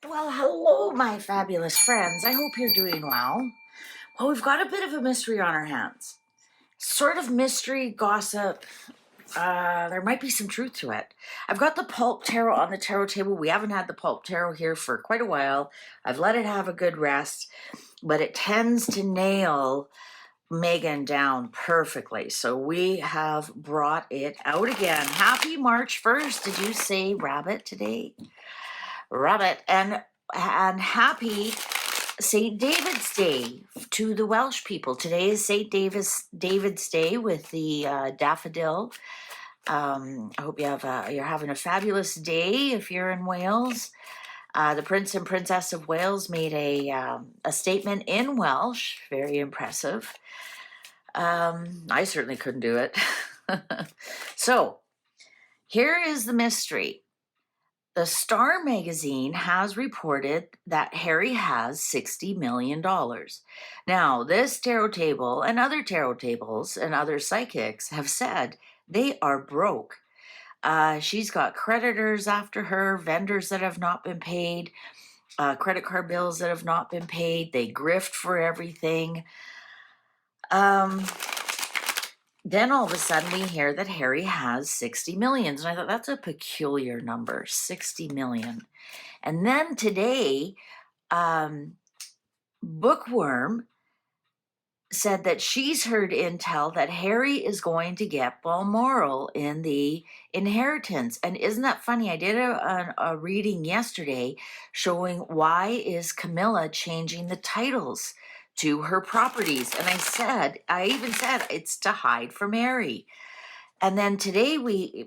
Well, hello, my fabulous friends. I hope you're doing well. Well, we've got a bit of a mystery on our hands. Sort of mystery, gossip. There might be some truth to it. I've got the pulp tarot on the tarot table. We haven't had the pulp tarot here for quite a while. I've let it have a good rest, but it tends to nail Megan down perfectly. So we have brought it out again. Happy March 1st. Did you say rabbit today? Rabbit. And happy St. David's Day to the Welsh people. Today is St. David's Day with the daffodil. I hope you're having a fabulous day if you're in Wales. The Prince and Princess of Wales made a statement in Welsh. Very impressive. I certainly couldn't do it. So here is the mystery. The Star magazine has reported that Harry has $60 million. Now, this tarot table and other tarot tables and other psychics have said they are broke. She's got creditors after her, vendors that have not been paid, credit card bills that have not been paid. They grift for everything. Then all of a sudden we hear that Harry has 60 million. And I thought that's a peculiar number, 60 million. And then today, Bookworm said that she's heard intel that Harry is going to get Balmoral in the inheritance. And isn't that funny? I did a reading yesterday showing why is Camilla changing the titles to her properties. And I even said it's to hide from Harry. And then today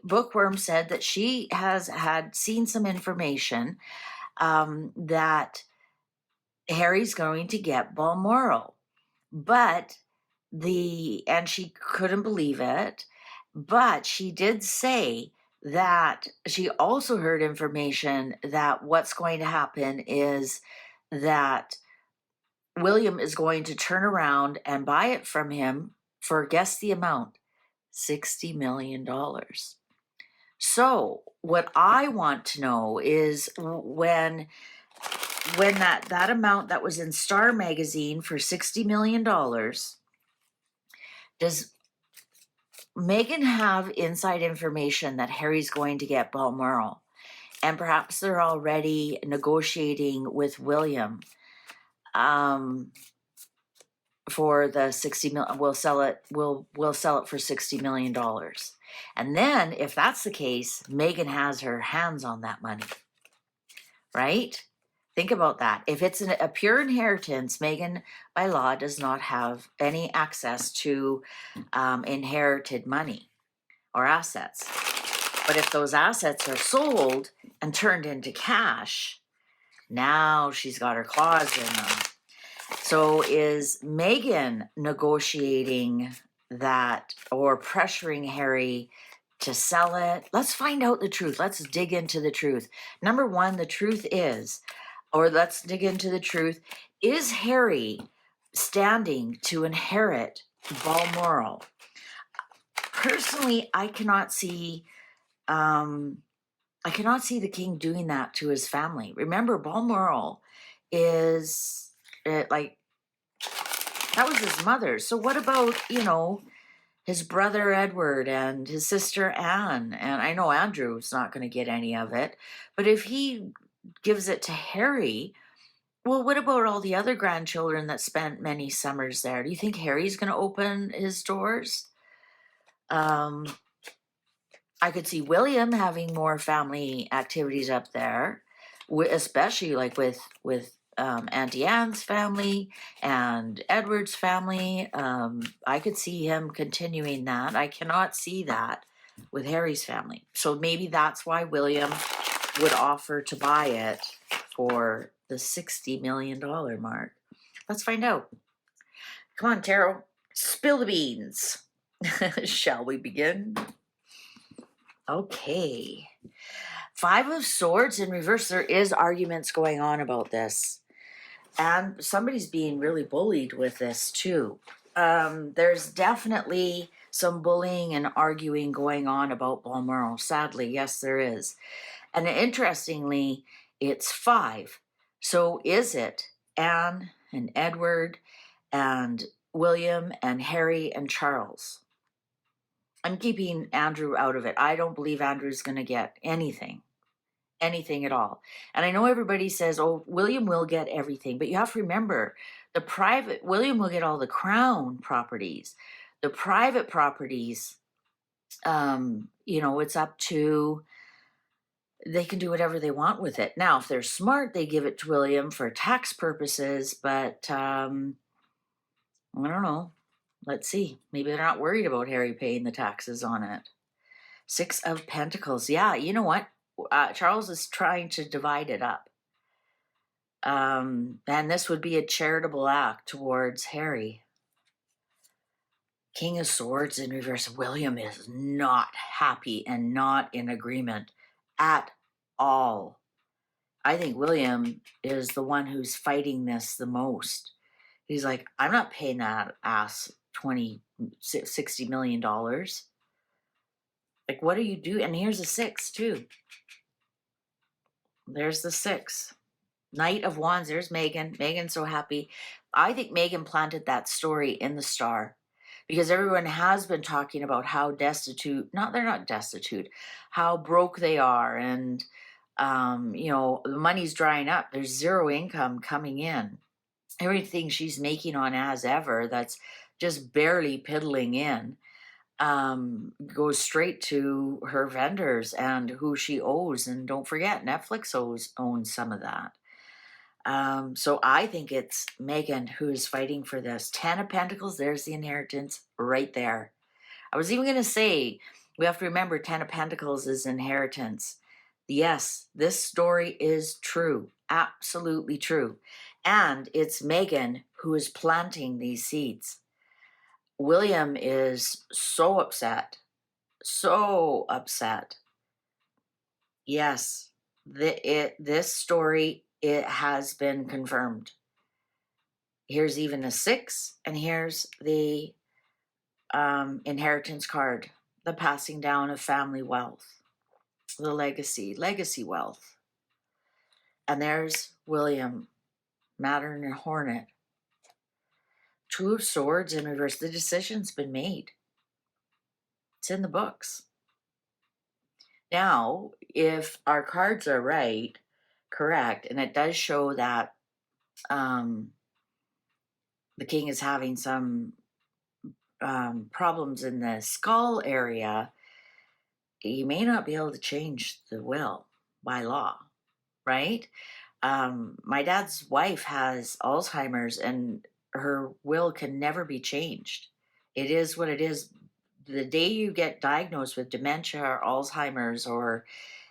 Bookworm said that she has seen some information that Harry's going to get Balmoral. And she couldn't believe it, but she did say that she also heard information that what's going to happen is that William is going to turn around and buy it from him for, guess the amount, $60 million. So what I want to know is when that amount that was in Star magazine for $60 million, does Megan have inside information that Harry's going to get Balmoral? And perhaps they're already negotiating with William for the 60 million. We'll sell it for $60 million. And then if that's the case, Megan has her hands on that money, right? Think about that. If it's a pure inheritance, Megan, by law, does not have any access to inherited money or assets. But if those assets are sold and turned into cash, now she's got her claws in them. So is Megan negotiating that or pressuring Harry to sell it? Let's find out the truth. Let's dig into the truth. Number one, the truth is, or let's dig into the truth, is Harry standing to inherit Balmoral? Personally, I cannot see the king doing that to his family. Remember, Balmoral is that was his mother. So what about, his brother Edward and his sister Anne? And I know Andrew's not going to get any of it, but if he gives it to Harry, well, what about all the other grandchildren that spent many summers there? Do you think Harry's going to open his doors? I could see William having more family activities up there, especially like with Auntie Anne's family and Edward's family. I could see him continuing that. I cannot see that with Harry's family. So maybe that's why William would offer to buy it for the $60 million mark. Let's find out. Come on, Tarot, spill the beans. Shall we begin? Okay. 5 of Swords in reverse. There is arguments going on about this. And somebody's being really bullied with this too. There's definitely some bullying and arguing going on about Balmoral. Sadly, yes, there is. And interestingly, it's 5. So is it Anne and Edward and William and Harry and Charles? I'm keeping Andrew out of it. I don't believe Andrew's going to get anything at all. And I know everybody says, oh, William will get everything, but you have to remember William will get all the crown properties. The private properties, it's up to, they can do whatever they want with it. Now, if they're smart, they give it to William for tax purposes, but I don't know. Let's see. Maybe they're not worried about Harry paying the taxes on it. 6 of Pentacles. Yeah, you know what? Charles is trying to divide it up. And this would be a charitable act towards Harry. King of Swords in reverse. William is not happy and not in agreement at all. I think William is the one who's fighting this the most. He's like, I'm not paying that ass $60 million. Like, what do you do? And here's a 6 too. There's the 6. Knight of Wands. There's Megan. Megan's so happy. I think Megan planted that story in the star because everyone has been talking about how destitute, they're not destitute, how broke they are. And, the money's drying up. There's zero income coming in. Everything she's making on As Ever, that's just barely piddling in, goes straight to her vendors and who she owes. And don't forget, Netflix owns some of that. So I think it's Megan who's fighting for this. 10 of Pentacles, there's the inheritance right there. I was even going to say, we have to remember 10 of Pentacles is inheritance. Yes, this story is true. Absolutely true. And it's Megan who is planting these seeds. William is so upset. So upset. Yes, this story, it has been confirmed. Here's even a 6, and here's the inheritance card, the passing down of family wealth, the legacy wealth. And there's William, Mattern and Hornet. 2 of Swords in reverse. The decision's been made. It's in the books. Now, if our cards are correct, and it does show that the king is having some problems in the skull area, you may not be able to change the will by law, right? My dad's wife has Alzheimer's and her will can never be changed. It is what it is. The day you get diagnosed with dementia or Alzheimer's or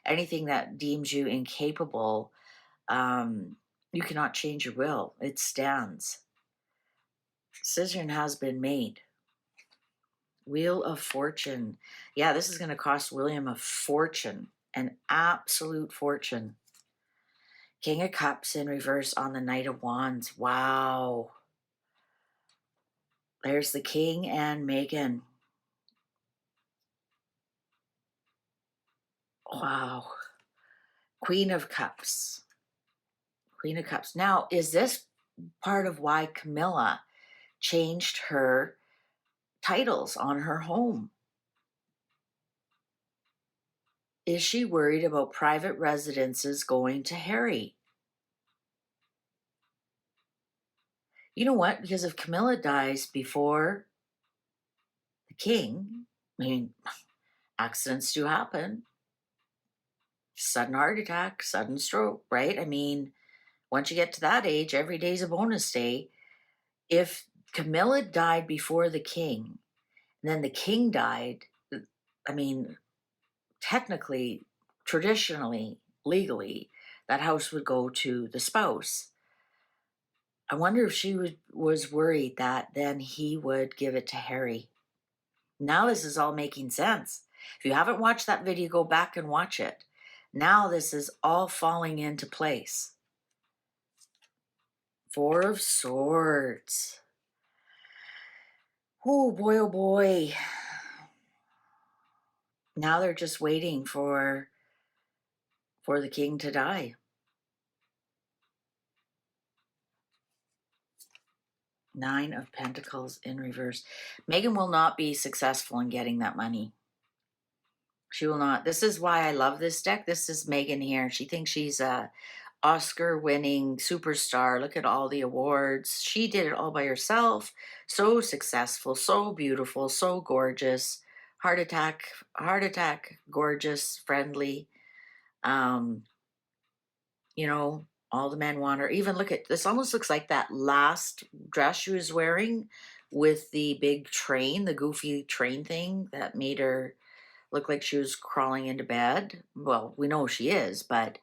anything that deems you incapable, you cannot change your will. It stands. Decision has been made. Wheel of Fortune. Yeah, this is going to cost William a fortune, an absolute fortune. King of Cups in reverse on the Knight of Wands. Wow. There's the King and Megan. Wow. Queen of Cups. Queen of Cups. Now, is this part of why Camilla changed her titles on her home? Is she worried about private residences going to Harry? You know what? Because if Camilla dies before the king, I mean, accidents do happen. Sudden heart attack, sudden stroke, right? I mean, once you get to that age, every day's a bonus day. If Camilla died before the king, and then the king died, I mean, technically, traditionally, legally, that house would go to the spouse. I wonder if she was worried that then he would give it to Harry. Now this is all making sense. If you haven't watched that video, go back and watch it. Now this is all falling into place. 4 of Swords. Oh boy, oh boy. Now they're just waiting for the king to die. Nine of Pentacles in reverse. Megan will not be successful in getting that money. She will not. This is why I love this deck. This is Megan here. She thinks she's a Oscar-winning superstar. Look at all the awards. She did it all by herself. So successful, so beautiful, so gorgeous. Heart attack, gorgeous, friendly. You know, all the men want her. Even look at this, almost looks like that last dress she was wearing with the big train, the goofy train thing that made her look like she was crawling into bed. Well, we know she is, but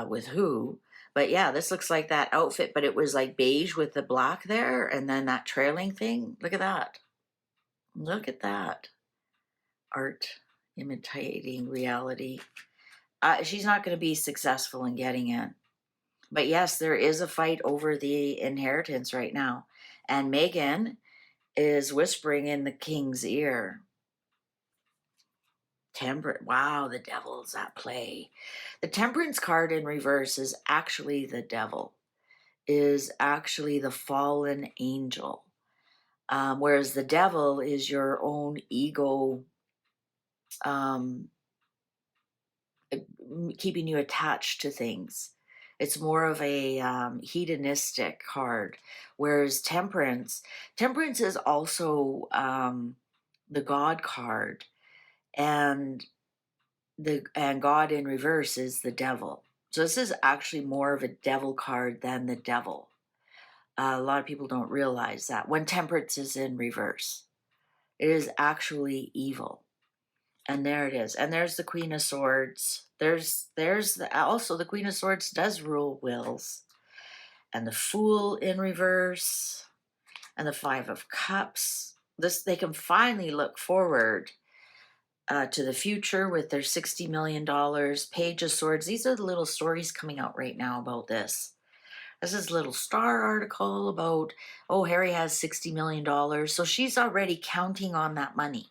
with who? But yeah, this looks like that outfit, but it was like beige with the black there, and then that trailing thing. Look at that. Look at that. Art imitating reality. She's not going to be successful in getting it. But yes, there is a fight over the inheritance right now. And Megan is whispering in the king's ear. Temperance. Wow, the devil's at play. The temperance card in reverse is actually the devil, is actually the fallen angel. Whereas the devil is your own ego, keeping you attached to things. It's more of a hedonistic card, whereas temperance is also the God card, and God in reverse is the devil. So this is actually more of a devil card than the devil. A lot of people don't realize that when temperance is in reverse, it is actually evil. And there it is. And there's the Queen of Swords. Also the Queen of Swords does rule wills. And the Fool in reverse. And the Five of Cups. They can finally look forward to the future with their $60 million. Page of Swords. These are the little stories coming out right now about this. This is a little Star article about, oh, Harry has $60 million. So she's already counting on that money.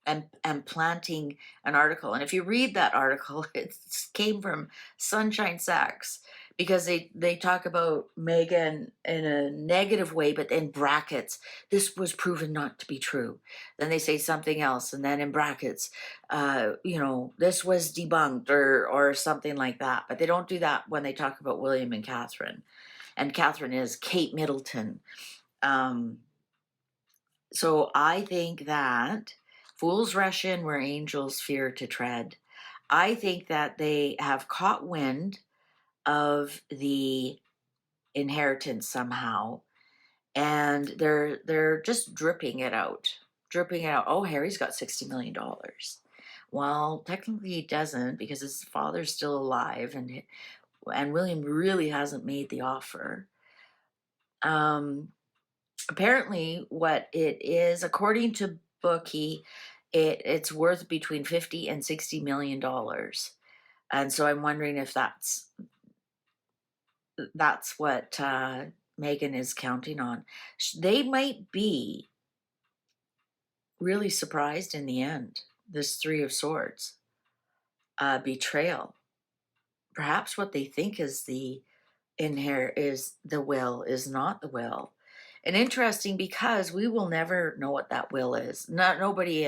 And planting an article. And if you read that article, it came from Sunshine Sachs, because they talk about Megan in a negative way, but in brackets, this was proven not to be true. Then they say something else, and then in brackets, this was debunked or something like that. But they don't do that when they talk about William and Catherine. And Catherine is Kate Middleton. So I think that fools rush in where angels fear to tread. I think that they have caught wind of the inheritance somehow, and they're just dripping it out. Oh, Harry's got $60 million. Well, technically he doesn't, because his father's still alive, and William really hasn't made the offer. Apparently what it is, according to Bookie, it's worth between 50 and $60 million. And so I'm wondering if that's what Megan is counting on. They might be really surprised in the end. This Three of Swords, betrayal. Perhaps what they think is the will is not the will. And interesting, because we will never know what that will is. Nobody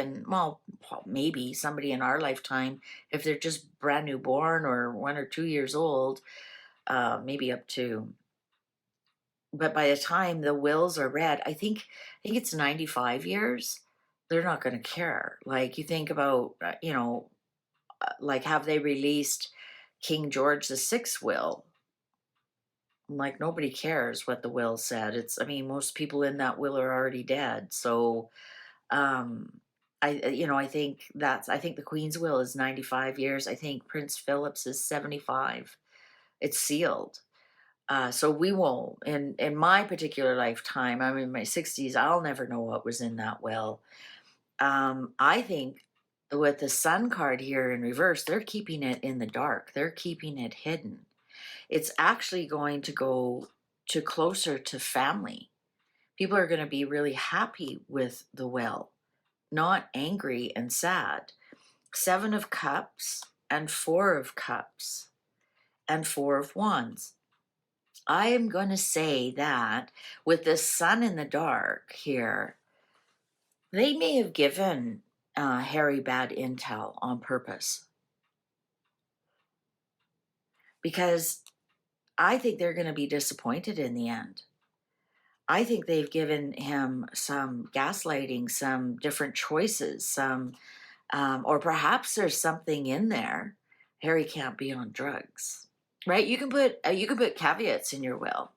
maybe somebody in our lifetime, if they're just brand new born or 1 or 2 years old, maybe up to. But by the time the wills are read, I think it's 95 years. They're not going to care. Like, you think about, like, have they released King George VI will? Like, nobody cares what the will said. Most people in that will are already dead. So, I think the Queen's will is 95 years. I think Prince Philip's is 75. It's sealed. So we won't, in my particular lifetime, I'm in my 60s, I'll never know what was in that will. I think with the Sun card here in reverse, they're keeping it in the dark. They're keeping it hidden. It's actually going to go to closer to family. People are going to be really happy with the will, not angry and sad. 7 of Cups and 4 of Cups and 4 of Wands. I am going to say that with the sun in the dark here, they may have given Harry bad intel on purpose, because I think they're going to be disappointed in the end. I think they've given him some gaslighting, some different choices, or perhaps there's something in there. Harry can't be on drugs, right? You can put caveats in your will.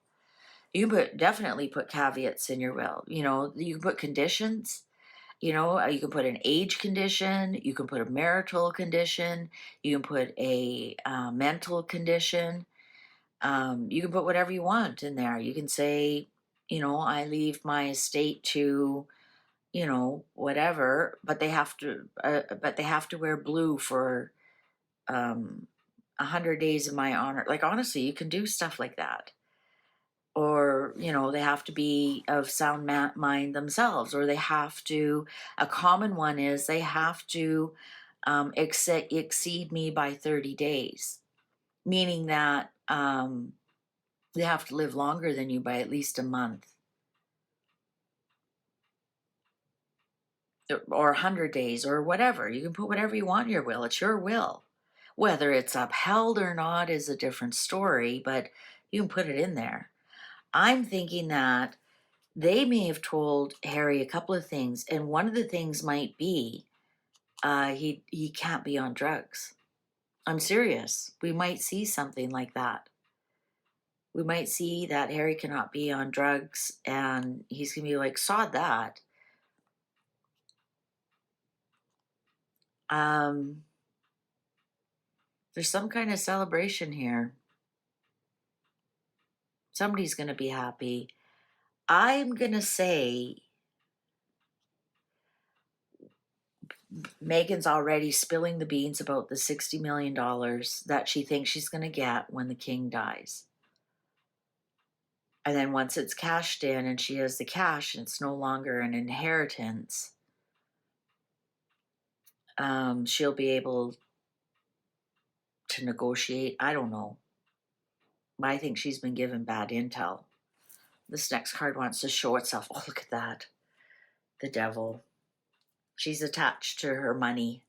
You can definitely put caveats in your will. You know, you can put conditions. You know, you can put an age condition. You can put a marital condition. You can put a mental condition. You can put whatever you want in there. You can say, you know, I leave my estate to, you know, whatever, but they have to wear blue for 100 days in my honor. Like, honestly, you can do stuff like that. Or, you know, they have to be of sound mind themselves, or they have to, a common one is they have to exceed me by 30 days, meaning that they have to live longer than you by at least a month, or 100 days, or whatever. You can put whatever you want in your will. It's your will. Whether it's upheld or not is a different story, but you can put it in there. I'm thinking that they may have told Harry a couple of things, and one of the things might be he can't be on drugs. I'm serious. We might see something like that. We might see that Harry cannot be on drugs, and he's gonna be like, sod that. There's some kind of celebration here. Somebody's gonna be happy. I'm gonna say Megan's already spilling the beans about the $60 million that she thinks she's gonna get when the king dies. And then once it's cashed in and she has the cash and it's no longer an inheritance, she'll be able to negotiate. I don't know. But I think she's been given bad intel. This next card wants to show itself. Oh, look at that. The devil. She's attached to her money.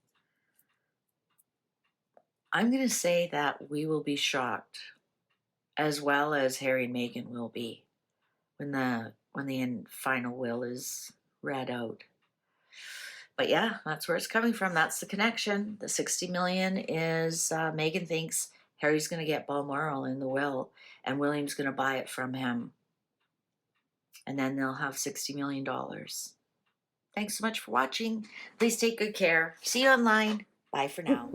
I'm going to say that we will be shocked, as well as Harry and Meghan will be, when the final will is read out. But yeah, that's where it's coming from. That's the connection. The 60 million is Meghan thinks Harry's going to get Balmoral in the will, and William's going to buy it from him. And then they'll have $60 million. Thanks so much for watching. Please take good care. See you online. Bye for now.